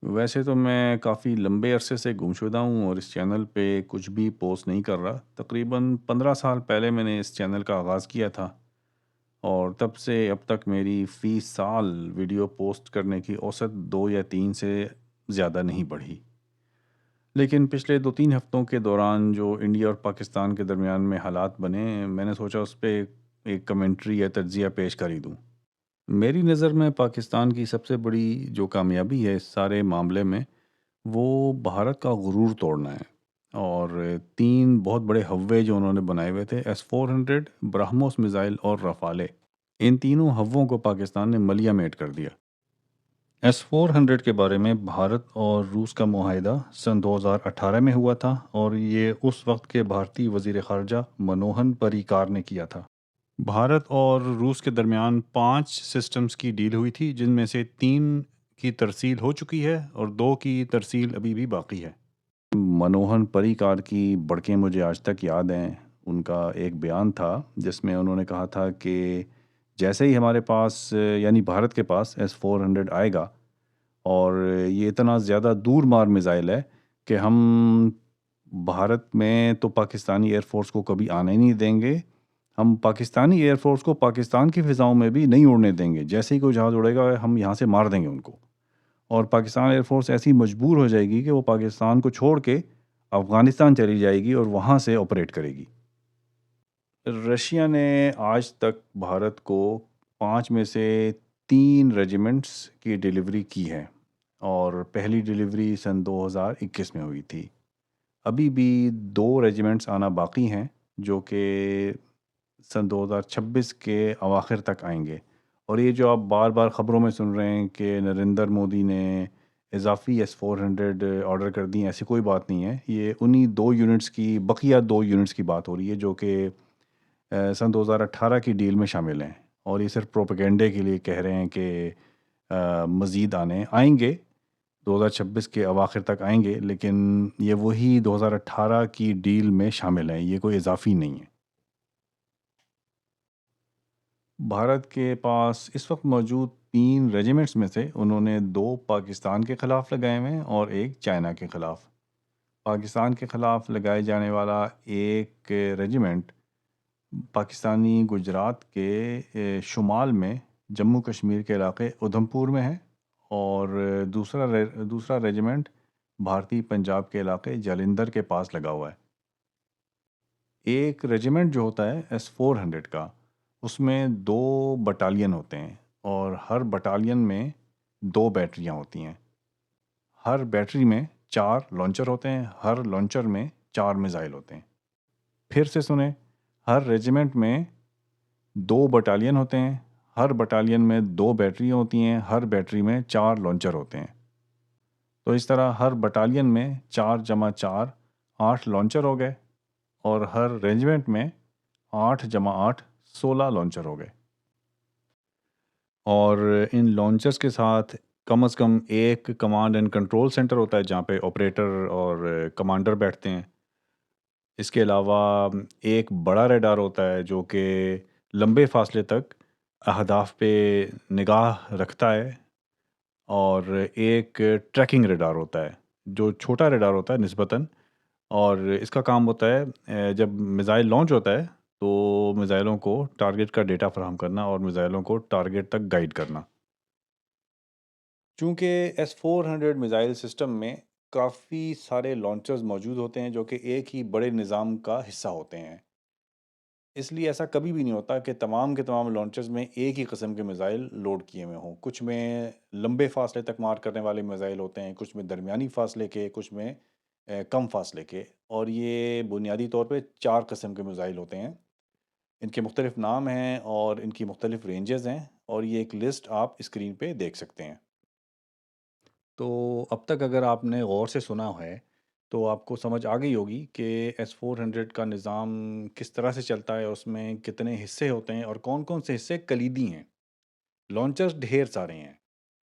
ویسے تو میں کافی لمبے عرصے سے گمشدہ ہوں اور اس چینل پہ کچھ بھی پوسٹ نہیں کر رہا۔ تقریباً 15 سال پہلے میں نے اس چینل کا آغاز کیا تھا اور تب سے اب تک میری فی سال ویڈیو پوسٹ کرنے کی اوسط 2 یا 3 سے زیادہ نہیں بڑھی۔ لیکن پچھلے 2 3 ہفتوں کے دوران جو انڈیا اور پاکستان کے درمیان میں حالات بنے، میں نے سوچا اس پہ ایک کمنٹری یا تجزیہ پیش کر ہی دوں۔ میری نظر میں پاکستان کی سب سے بڑی جو کامیابی ہے اس سارے معاملے میں، وہ بھارت کا غرور توڑنا ہے۔ اور 3 بہت بڑے ہوے جو انہوں نے بنائے ہوئے تھے، S-400، برہموس میزائل اور رفالے، ان تینوں ہووں کو پاکستان نے ملیا میٹ کر دیا۔ S-400 کے بارے میں بھارت اور روس کا معاہدہ سن 2018 میں ہوا تھا اور یہ اس وقت کے بھارتی وزیر خارجہ منوہن پریکار نے کیا تھا۔ بھارت اور روس کے درمیان 5 سسٹمز کی ڈیل ہوئی تھی، جن میں سے 3 کی ترسیل ہو چکی ہے اور 2 کی ترسیل ابھی بھی باقی ہے۔ منوہن پریکار کی بڑکیں مجھے آج تک یاد ہیں۔ ان کا ایک بیان تھا جس میں انہوں نے کہا تھا کہ جیسے ہی ہمارے پاس یعنی بھارت کے پاس S-400 آئے گا، اور یہ اتنا زیادہ دور مار میزائل ہے کہ ہم بھارت میں تو پاکستانی ایئر فورس کو کبھی آنے ہی نہیں دیں گے، ہم پاکستانی ایئر فورس کو پاکستان کی فضاؤں میں بھی نہیں اڑنے دیں گے، جیسے ہی کوئی جہاز اڑے گا ہم یہاں سے مار دیں گے ان کو۔ اور پاکستان ایئر فورس ایسی مجبور ہو جائے گی کہ وہ پاکستان کو چھوڑ کے افغانستان چلی جائے گی اور وہاں سے آپریٹ کرے گی۔ رشیا نے آج تک بھارت کو 5 میں سے 3 ریجیمنٹس کی ڈیلیوری کی ہے اور پہلی ڈیلیوری سن 2021 میں ہوئی تھی۔ ابھی بھی 2 ریجیمنٹس آنا باقی ہیں جو کہ سن 2026 کے اواخر تک آئیں گے۔ اور یہ جو آپ بار بار خبروں میں سن رہے ہیں کہ نریندر مودی نے اضافی S-400 آرڈر کر دی ہیں، ایسی کوئی بات نہیں ہے۔ یہ انہی 2 یونٹس کی، بقیہ 2 یونٹس کی بات ہو رہی ہے جو کہ سن 2018 کی ڈیل میں شامل ہیں، اور یہ صرف پروپیگنڈے کے لیے کہہ رہے ہیں کہ مزید آئیں گے، 2026 کے اواخر تک آئیں گے، لیکن یہ وہی 2018 کی ڈیل میں شامل ہیں، یہ کوئی اضافی نہیں ہے۔ بھارت کے پاس اس وقت موجود 3 ریجیمنٹس میں سے انہوں نے 2 پاکستان کے خلاف لگائے ہوئے ہیں اور ایک چائنا کے خلاف۔ پاکستان کے خلاف لگائے جانے والا ایک ریجیمنٹ پاکستانی گجرات کے شمال میں جموں کشمیر کے علاقے ادھم پور میں ہے، اور دوسرا ریجیمنٹ بھارتی پنجاب کے علاقے جالندھر کے پاس لگا ہوا ہے۔ ایک ریجیمنٹ جو ہوتا ہے S-400 کا، اس میں 2 بٹالین ہوتے ہیں اور ہر بٹالین میں 2 بیٹریاں ہوتی ہیں۔ ہر بیٹری میں 4 لانچر ہوتے ہیں، ہر لانچر میں 4 میزائل ہوتے ہیں۔ پھر سے سنیں، ہر ریجیمنٹ میں 2 بٹالین ہوتے ہیں، ہر بٹالین میں 2 بیٹریاں ہوتی ہیں، ہر بیٹری میں 4 لانچر ہوتے ہیں۔ تو اس طرح ہر بٹالین میں 4 جمع 4 8 لانچر ہو گئے، اور ہر رینجمنٹ میں 8 جمع 8 16 لانچر ہو گئے۔ اور ان لانچرز کے ساتھ کم از کم ایک کمانڈ اینڈ کنٹرول سینٹر ہوتا ہے جہاں پہ آپریٹر اور کمانڈر بیٹھتے ہیں۔ اس کے علاوہ ایک بڑا ریڈار ہوتا ہے جو کہ لمبے فاصلے تک اہداف پہ نگاہ رکھتا ہے، اور ایک ٹریکنگ ریڈار ہوتا ہے جو چھوٹا ریڈار ہوتا ہے نسبتاً، اور اس کا کام ہوتا ہے جب میزائل لانچ ہوتا ہے تو میزائلوں کو ٹارگٹ کا ڈیٹا فراہم کرنا اور میزائلوں کو ٹارگٹ تک گائیڈ کرنا۔ چونکہ S-400 میزائل سسٹم میں کافی سارے لانچرز موجود ہوتے ہیں جو کہ ایک ہی بڑے نظام کا حصہ ہوتے ہیں، اس لیے ایسا کبھی بھی نہیں ہوتا کہ تمام کے تمام لانچرز میں ایک ہی قسم کے میزائل لوڈ کیے ہوئے ہوں۔ کچھ میں لمبے فاصلے تک مار کرنے والے میزائل ہوتے ہیں، کچھ میں درمیانی فاصلے کے، کچھ میں کم فاصلے کے، اور یہ بنیادی طور پہ 4 قسم کے میزائل ہوتے ہیں۔ ان کے مختلف نام ہیں اور ان کی مختلف رینجز ہیں، اور یہ ایک لسٹ آپ اسکرین پہ دیکھ سکتے ہیں۔ تو اب تک اگر آپ نے غور سے سنا ہے تو آپ کو سمجھ آ گئی ہوگی کہ S-400 کا نظام کس طرح سے چلتا ہے، اس میں کتنے حصے ہوتے ہیں اور کون کون سے حصے کلیدی ہیں۔ لانچرز ڈھیر سارے ہیں،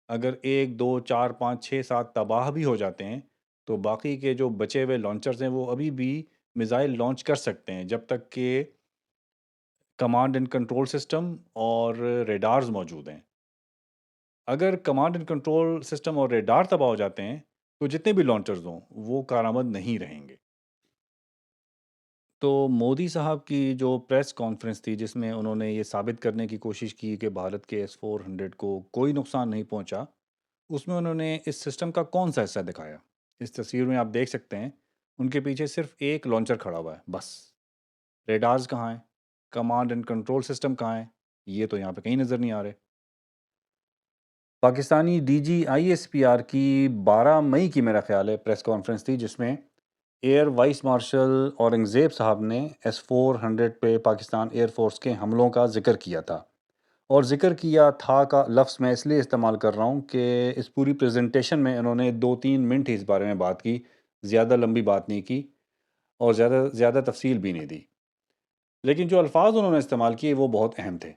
اگر 1 2 4 5 6 7 تباہ بھی ہو جاتے ہیں تو باقی کے جو بچے ہوئے لانچرز ہیں وہ ابھی بھی میزائل لانچ کر سکتے ہیں جب تک کہ کمانڈ اینڈ کنٹرول سسٹم اور ریڈارز موجود ہیں۔ اگر کمانڈ اینڈ کنٹرول سسٹم اور ریڈار تباہ ہو جاتے ہیں تو جتنے بھی لانچرز ہوں وہ کارآمد نہیں رہیں گے۔ تو مودی صاحب کی جو پریس کانفرنس تھی جس میں انہوں نے یہ ثابت کرنے کی کوشش کی کہ بھارت کے S-400 کو کوئی نقصان نہیں پہنچا، اس میں انہوں نے اس سسٹم کا کون سا حصہ دکھایا؟ اس تصویر میں آپ دیکھ سکتے ہیں ان کے پیچھے صرف ایک لانچر کھڑا ہوا ہے بس۔ ریڈارز کہاں ہیں؟ کمانڈ اینڈ کنٹرول سسٹم کہاں ہیں؟ یہ تو یہاں پہ کہیں نظر نہیں آ رہے۔ پاکستانی DGISPR کی 12 مئی کی میرا خیال ہے پریس کانفرنس تھی جس میں ایئر وائس مارشل اورنگزیب صاحب نے S-400 پہ پاکستان ایئر فورس کے حملوں کا ذکر کیا تھا، اور ذکر کیا تھا کا لفظ میں اس لیے استعمال کر رہا ہوں کہ اس پوری پریزنٹیشن میں انہوں نے 2-3 منٹ ہی اس بارے میں بات کی، زیادہ لمبی بات نہیں کی اور زیادہ تفصیل بھی نہیں دی، لیکن جو الفاظ انہوں نے استعمال کیے وہ بہت اہم تھے۔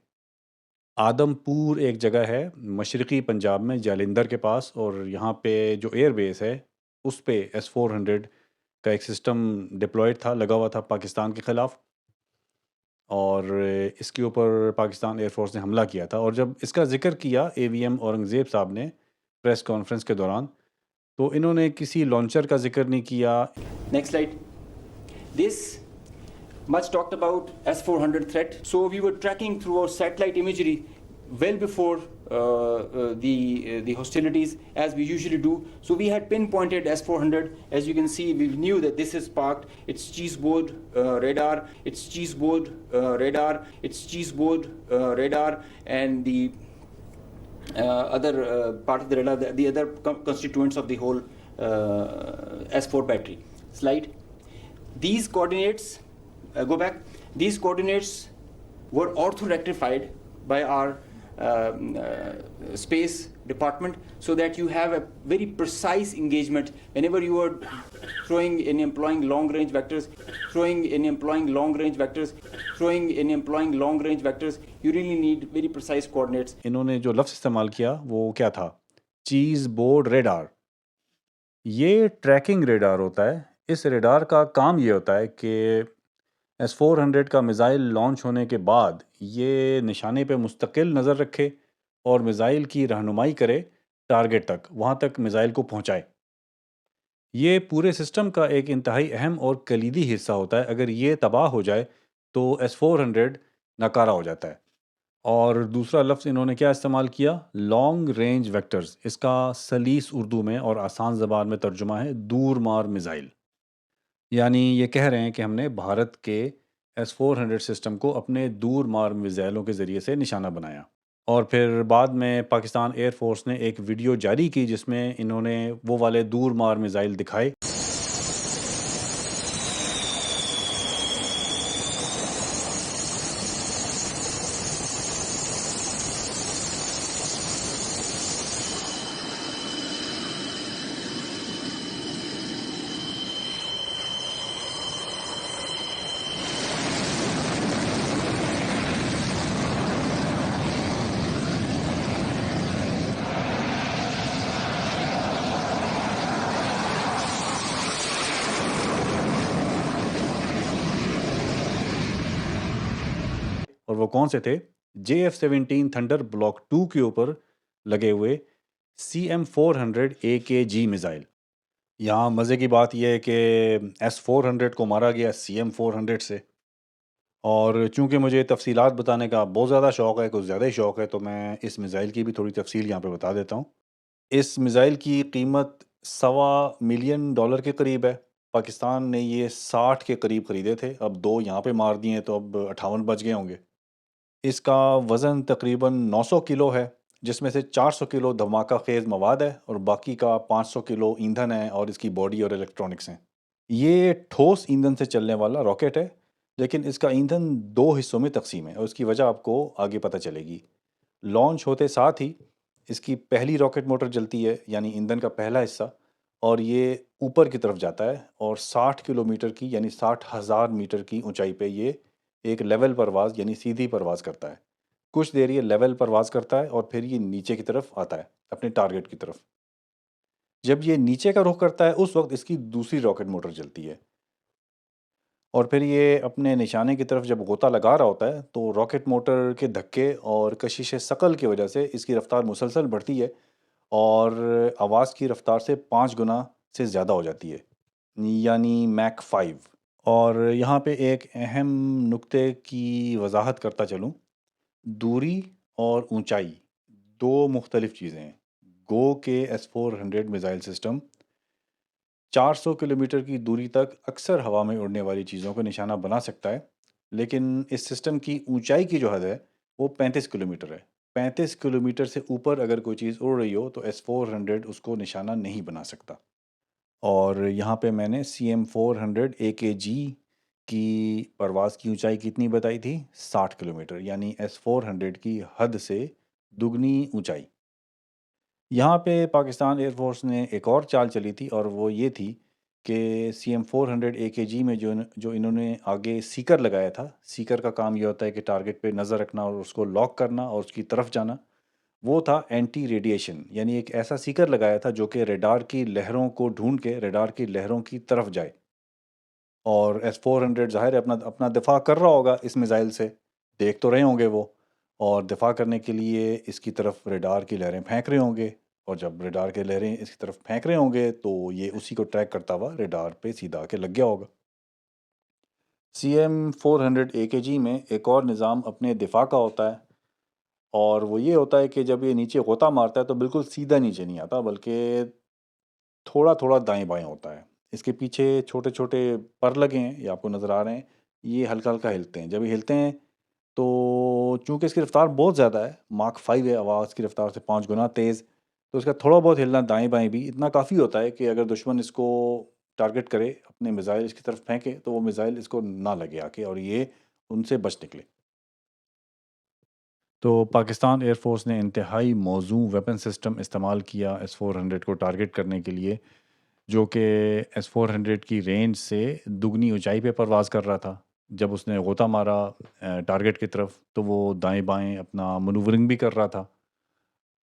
آدم پور ایک جگہ ہے مشرقی پنجاب میں جالندھر کے پاس، اور یہاں پہ جو ایئر بیس ہے اس پہ S-400 کا ایک سسٹم ڈپلوائڈ تھا، لگا ہوا تھا پاکستان کے خلاف، اور اس کے اوپر پاکستان ایئر فورس نے حملہ کیا تھا۔ اور جب اس کا ذکر کیا AVM اورنگزیب صاحب نے پریس کانفرنس کے دوران تو انہوں نے کسی لانچر کا ذکر نہیں کیا۔ Next slide. This much talked about S-400 threat. So we were tracking through our satellite imagery well before the hostilities, as we usually do. So we had pinpointed S-400. As you can see, we knew that this is parked. It's cheeseboard radar. It's cheeseboard radar. It's cheeseboard radar, and the other part of the radar, the other constituents of the whole S4 battery. Slide. These coordinates, go back. These coordinates were ortho-rectified by our space department, so that you have a very precise engagement whenever you are throwing and employing long range vectors, you really need very precise coordinates. انہوں نے جو لفظ استعمال کیا وہ کیا تھا؟ چیز بورڈ ریڈار۔ یہ ٹریکنگ ریڈار ہوتا ہے۔ اس ریڈار کا کام یہ ہوتا ہے کہ S-400 کا میزائل لانچ ہونے کے بعد یہ نشانے پہ مستقل نظر رکھے اور میزائل کی رہنمائی کرے ٹارگٹ تک، وہاں تک میزائل کو پہنچائے۔ یہ پورے سسٹم کا ایک انتہائی اہم اور کلیدی حصہ ہوتا ہے۔ اگر یہ تباہ ہو جائے تو S-400 ناکارہ ہو جاتا ہے۔ اور دوسرا لفظ انہوں نے کیا استعمال کیا؟ Long range vectors. اس کا سلیس اردو میں اور آسان زبان میں ترجمہ ہے دور مار میزائل۔ یعنی یہ کہہ رہے ہیں کہ ہم نے بھارت کے S-400 سسٹم کو اپنے دور مار میزائلوں کے ذریعے سے نشانہ بنایا۔ اور پھر بعد میں پاکستان ایئر فورس نے ایک ویڈیو جاری کی جس میں انہوں نے وہ والے دور مار میزائل دکھائے۔ اور وہ کون سے تھے؟ JF-17 تھنڈر بلاک 2 کے اوپر لگے ہوئے CM-400 AKG میزائل۔ یہاں مزے کی بات یہ ہے کہ S-400 کو مارا گیا CM-400 سے، اور چونکہ مجھے تفصیلات بتانے کا بہت زیادہ شوق ہے، کچھ زیادہ ہی شوق ہے، تو میں اس میزائل کی بھی تھوڑی تفصیل یہاں پہ بتا دیتا ہوں۔ اس میزائل کی قیمت $1.25 ملین کے قریب ہے۔ پاکستان نے یہ 60 کے قریب خریدے تھے، اب 2 یہاں پہ مار دیے تو اب 58 بچ گئے ہوں گے۔ اس کا وزن تقریباً 900 کلو ہے، جس میں سے 400 کلو دھماکہ خیز مواد ہے اور باقی کا 500 کلو ایندھن ہے اور اس کی باڈی اور الیکٹرانکس ہیں۔ یہ ٹھوس ایندھن سے چلنے والا راکٹ ہے، لیکن اس کا ایندھن 2 حصوں میں تقسیم ہے اور اس کی وجہ آپ کو آگے پتہ چلے گی۔ لانچ ہوتے ساتھ ہی اس کی پہلی راکٹ موٹر جلتی ہے، یعنی ایندھن کا پہلا حصہ، اور یہ اوپر کی طرف جاتا ہے اور 60 کلومیٹر کی یعنی 60,000 میٹر کی اونچائی پہ یہ ایک لیول پرواز یعنی سیدھی پرواز کرتا ہے۔ کچھ دیر یہ لیول پرواز کرتا ہے اور پھر یہ نیچے کی طرف آتا ہے اپنے ٹارگٹ کی طرف۔ جب یہ نیچے کا رخ کرتا ہے اس وقت اس کی دوسری راکٹ موٹر چلتی ہے اور پھر یہ اپنے نشانے کی طرف جب غوطہ لگا رہا ہوتا ہے تو راکٹ موٹر کے دھکے اور کشش ثقل کی وجہ سے اس کی رفتار مسلسل بڑھتی ہے اور آواز کی رفتار سے 5 گنا سے زیادہ ہو جاتی ہے، یعنی میک 5۔ اور یہاں پہ ایک اہم نقطے کی وضاحت کرتا چلوں، دوری اور اونچائی دو مختلف چیزیں ہیں۔ گو کے S-400 میزائل سسٹم 400 کلومیٹر کی دوری تک اکثر ہوا میں اڑنے والی چیزوں کو نشانہ بنا سکتا ہے، لیکن اس سسٹم کی اونچائی کی جو حد ہے وہ 35 کلومیٹر ہے۔ 35 کلومیٹر سے اوپر اگر کوئی چیز اڑ رہی ہو تو S-400 اس کو نشانہ نہیں بنا سکتا۔ اور یہاں پہ میں نے CM-400 AKG کی پرواز کی اونچائی کتنی بتائی تھی؟ 60 کلومیٹر، یعنی S-400 کی حد سے دگنی اونچائی۔ یہاں پہ پاکستان ایئر فورس نے ایک اور چال چلی تھی، اور وہ یہ تھی کہ CM-400 AKG میں جو انہوں نے آگے سیکر لگایا تھا، سیکر کا کام یہ ہوتا ہے کہ ٹارگٹ پہ نظر رکھنا اور اس کو لاک کرنا اور اس کی طرف جانا، وہ تھا اینٹی ریڈیشن، یعنی ایک ایسا سیکر لگایا تھا جو کہ ریڈار کی لہروں کو ڈھونڈ کے ریڈار کی لہروں کی طرف جائے۔ اور S-400 ظاہر ہے اپنا دفاع کر رہا ہوگا اس میزائل سے، دیکھ تو رہے ہوں گے وہ، اور دفاع کرنے کے لیے اس کی طرف ریڈار کی لہریں پھینک رہے ہوں گے، اور جب ریڈار کی لہریں اس کی طرف پھینک رہے ہوں گے تو یہ اسی کو ٹریک کرتا ہوا ریڈار پہ سیدھا آ کے لگ گیا ہوگا۔ CM-400 AKG میں ایک اور نظام اپنے دفاع کا ہوتا ہے، اور وہ یہ ہوتا ہے کہ جب یہ نیچے غوطہ مارتا ہے تو بالکل سیدھا نیچے نہیں آتا، بلکہ تھوڑا تھوڑا دائیں بائیں ہوتا ہے۔ اس کے پیچھے چھوٹے چھوٹے پر لگے ہیں، یہ آپ کو نظر آ رہے ہیں، یہ ہلکا ہلکا ہلتے ہیں۔ جب یہ ہلتے ہیں تو چونکہ اس کی رفتار بہت زیادہ ہے، ماک 5 ہے، آواز کی رفتار سے 5 گنا تیز، تو اس کا تھوڑا بہت ہلنا دائیں بائیں بھی اتنا کافی ہوتا ہے کہ اگر دشمن اس کو ٹارگٹ کرے، اپنے میزائل اس کی طرف پھینکے، تو وہ میزائل اس کو نہ لگے آ کے اور یہ ان سے بچ نکلے۔ تو پاکستان ایئر فورس نے انتہائی موزوں ویپن سسٹم استعمال کیا S-400 کو ٹارگٹ کرنے کے لیے، جو کہ S-400 کی رینج سے دگنی اونچائی پہ پرواز کر رہا تھا۔ جب اس نے غوطہ مارا ٹارگٹ کی طرف تو وہ دائیں بائیں اپنا منورنگ بھی کر رہا تھا،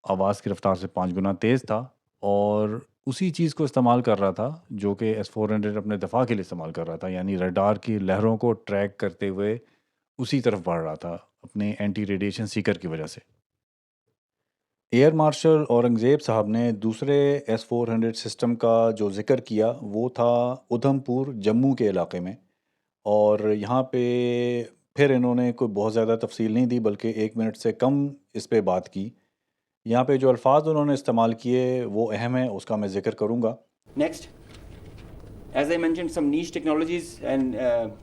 آواز کی رفتار سے 5 گنا تیز تھا، اور اسی چیز کو استعمال کر رہا تھا جو کہ S-400 اپنے دفاع کے لیے استعمال کر رہا تھا، یعنی ریڈار کی لہروں کو ٹریک کرتے ہوئے اسی طرف بڑھ رہا تھا اپنے اینٹی ریڈیشن سیکر کی وجہ سے۔ ایئر مارشل اورنگزیب صاحب نے دوسرے S-400 سسٹم کا جو ذکر کیا وہ تھا ادھم پور جموں کے علاقے میں، اور یہاں پہ پھر انہوں نے کوئی بہت زیادہ تفصیل نہیں دی بلکہ 1 منٹ سے کم اس پہ بات کی۔ یہاں پہ جو الفاظ انہوں نے استعمال کیے وہ اہم ہیں، اس کا میں ذکر کروں گا۔ Next, as I mentioned, some niche technologies and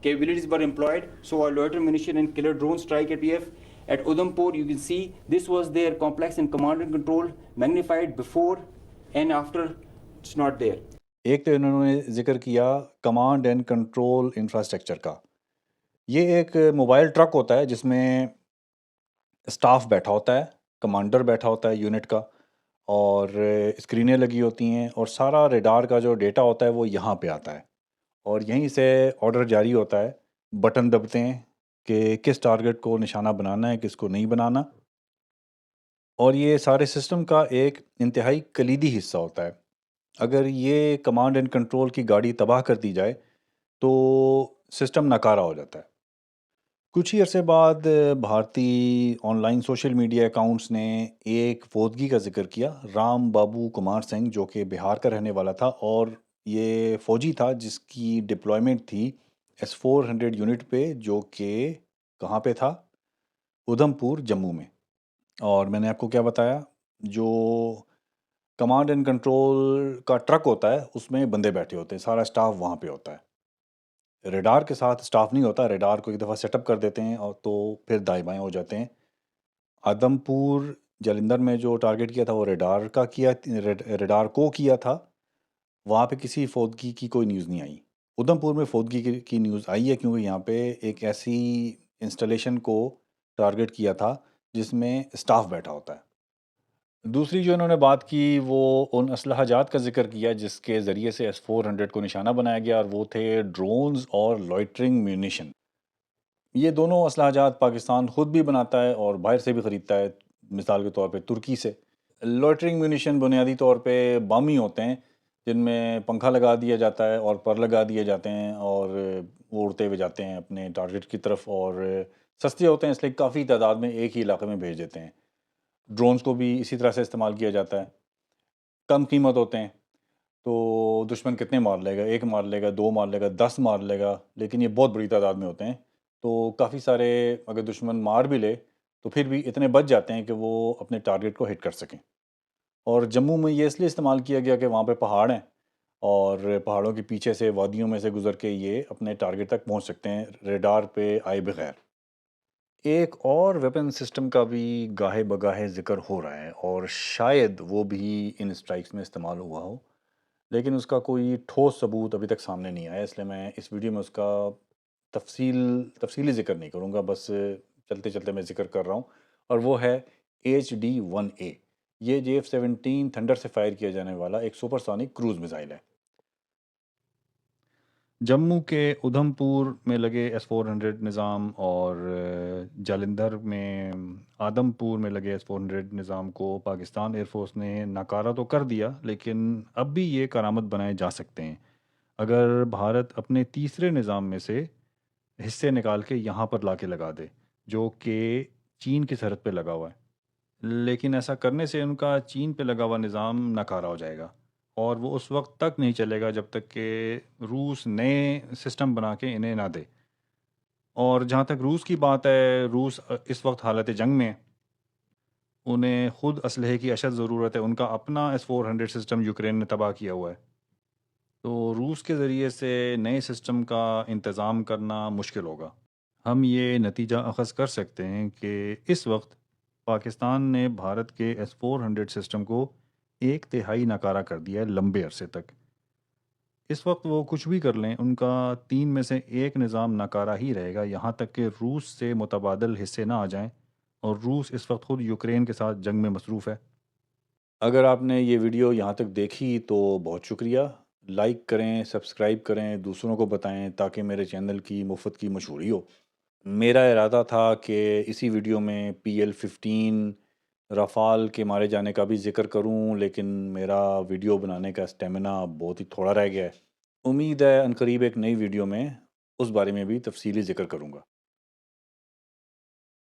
capabilities were employed. So our loiter munition and killer drone strike at PF at Udhampur, you can see this was their complex and command and control magnified before and after. It's not there. ایک تو انہوں نے ذکر کیا command and control infrastructure کا۔ یہ ایک mobile truck ہوتا ہے جس میں اسٹاف بیٹھا ہوتا ہے، کمانڈر بیٹھا ہوتا ہے یونٹ کا، اور اسکرینیں لگی ہوتی ہیں، اور سارا ریڈار کا جو ڈیٹا ہوتا ہے وہ یہاں پہ آتا ہے، اور یہیں سے آرڈر جاری ہوتا ہے، بٹن دبتے ہیں کہ کس ٹارگٹ کو نشانہ بنانا ہے، کس کو نہیں بنانا، اور یہ سارے سسٹم کا ایک انتہائی کلیدی حصہ ہوتا ہے۔ اگر یہ کمانڈ اینڈ کنٹرول کی گاڑی تباہ کر دی جائے تو سسٹم ناکارہ ہو جاتا ہے۔ کچھ ہی عرصے بعد بھارتی on line social media accounts نے ایک فوجی کا ذکر کیا، رام بابو کمار سنگھ، جو کہ بہار کا رہنے والا تھا، اور یہ فوجی تھا جس کی ڈپلائمنٹ تھی S-400 یونٹ پہ، جو کہ کہاں پہ تھا؟ ادھم پور جموں میں۔ اور میں نے آپ کو کیا بتایا، جو کمانڈ اینڈ کنٹرول کا ٹرک ہوتا ہے اس میں بندے بیٹھے ہوتے ہیں، سارا اسٹاف وہاں پہ ہوتا ہے۔ ریڈار کے ساتھ اسٹاف نہیں ہوتا، ریڈار کو ایک دفعہ سیٹ اپ کر دیتے ہیں اور تو پھر دائیں بائیں ہو جاتے ہیں۔ آدم پور جلندر میں جو ٹارگٹ کیا تھا وہ ریڈار کو کیا تھا، وہاں پہ کسی فوجی کی کوئی نیوز نہیں آئی۔ ادھم پور میں فوجی کی نیوز آئی ہے کیونکہ یہاں پہ ایک ایسی انسٹالیشن کو ٹارگٹ کیا تھا جس میں اسٹاف بیٹھا ہوتا ہے۔ دوسری جو انہوں نے بات کی وہ ان اسلحہ جات کا ذکر کیا جس کے ذریعے سے S-400 کو نشانہ بنایا گیا، اور وہ تھے ڈرونز اور لوئٹرنگ میونیشن۔ یہ دونوں اسلحہ جات پاکستان خود بھی بناتا ہے اور باہر سے بھی خریدتا ہے، مثال کے طور پہ ترکی سے۔ لوئٹرنگ میونیشن بنیادی طور پہ بم ہی ہوتے ہیں جن میں پنکھا لگا دیا جاتا ہے اور پر لگا دیے جاتے ہیں اور وہ اڑتے ہوئے جاتے ہیں اپنے ٹارگٹ کی طرف، اور سستے ہوتے ہیں اس لیے کافی تعداد میں ایک ہی علاقے میں بھیج دیتے ہیں۔ ڈرونز کو بھی اسی طرح سے استعمال کیا جاتا ہے، کم قیمت ہوتے ہیں تو دشمن کتنے مار لے گا، ایک مار لے گا، دو مار لے گا، 10 مار لے گا، لیکن یہ بہت بڑی تعداد میں ہوتے ہیں تو کافی سارے اگر دشمن مار بھی لے تو پھر بھی اتنے بچ جاتے ہیں کہ وہ اپنے ٹارگٹ کو ہٹ کر سکیں۔ اور جموں میں یہ اس لیے استعمال کیا گیا کہ وہاں پہ پہاڑ ہیں اور پہاڑوں کے پیچھے سے وادیوں میں سے گزر کے یہ اپنے ٹارگٹ تک پہنچ سکتے ہیں ریڈار پہ آئے بغیر۔ ایک اور ویپن سسٹم کا بھی گاہے بگاہے ذکر ہو رہا ہے اور شاید وہ بھی ان اسٹرائکس میں استعمال ہوا ہو، لیکن اس کا کوئی ٹھوس ثبوت ابھی تک سامنے نہیں آیا، اس لیے میں اس ویڈیو میں اس کا تفصیلی ذکر نہیں کروں گا، بس چلتے چلتے میں ذکر کر رہا ہوں، اور وہ ہے HD-1A۔ یہ JF-17 تھنڈر سے فائر کیا جانے والا ایک سپر سونک کروز میزائل ہے۔ جموں کے ادھم پور میں لگے S-400 نظام اور جالندھر میں آدم پور میں لگے S-400 نظام کو پاکستان ایئر فورس نے ناکارہ تو کر دیا، لیکن اب بھی یہ کارآمد بنائے جا سکتے ہیں اگر بھارت اپنے تیسرے نظام میں سے حصے نکال کے یہاں پر لا کے لگا دے، جو کہ چین کی سرحد پہ لگا ہوا ہے۔ لیکن ایسا کرنے سے ان کا چین پہ لگا ہوا نظام ناکارہ ہو جائے گا، اور وہ اس وقت تک نہیں چلے گا جب تک کہ روس نئے سسٹم بنا کے انہیں نہ دے۔ اور جہاں تک روس کی بات ہے، روس اس وقت حالت جنگ میں ہے، انہیں خود اسلحے کی اشد ضرورت ہے، ان کا اپنا S-400 سسٹم یوکرین نے تباہ کیا ہوا ہے، تو روس کے ذریعے سے نئے سسٹم کا انتظام کرنا مشکل ہوگا۔ ہم یہ نتیجہ اخذ کر سکتے ہیں کہ اس وقت پاکستان نے بھارت کے S-400 سسٹم کو 1/3 ناکارہ کر دیا ہے لمبے عرصے تک۔ اس وقت وہ کچھ بھی کر لیں، ان کا 3 میں سے ایک نظام ناکارہ ہی رہے گا، یہاں تک کہ روس سے متبادل حصے نہ آ جائیں، اور روس اس وقت خود یوکرین کے ساتھ جنگ میں مصروف ہے۔ اگر آپ نے یہ ویڈیو یہاں تک دیکھی تو بہت شکریہ، لائک کریں، سبسکرائب کریں، دوسروں کو بتائیں تاکہ میرے چینل کی مفت کی مشہوری ہو۔ میرا ارادہ تھا کہ اسی ویڈیو میں PL-15 رافال کے مارے جانے کا بھی ذکر کروں، لیکن میرا ویڈیو بنانے کا اسٹیمنا بہت ہی تھوڑا رہ گیا ہے۔ امید ہے عنقریب ایک نئی ویڈیو میں اس بارے میں بھی تفصیلی ذکر کروں گا۔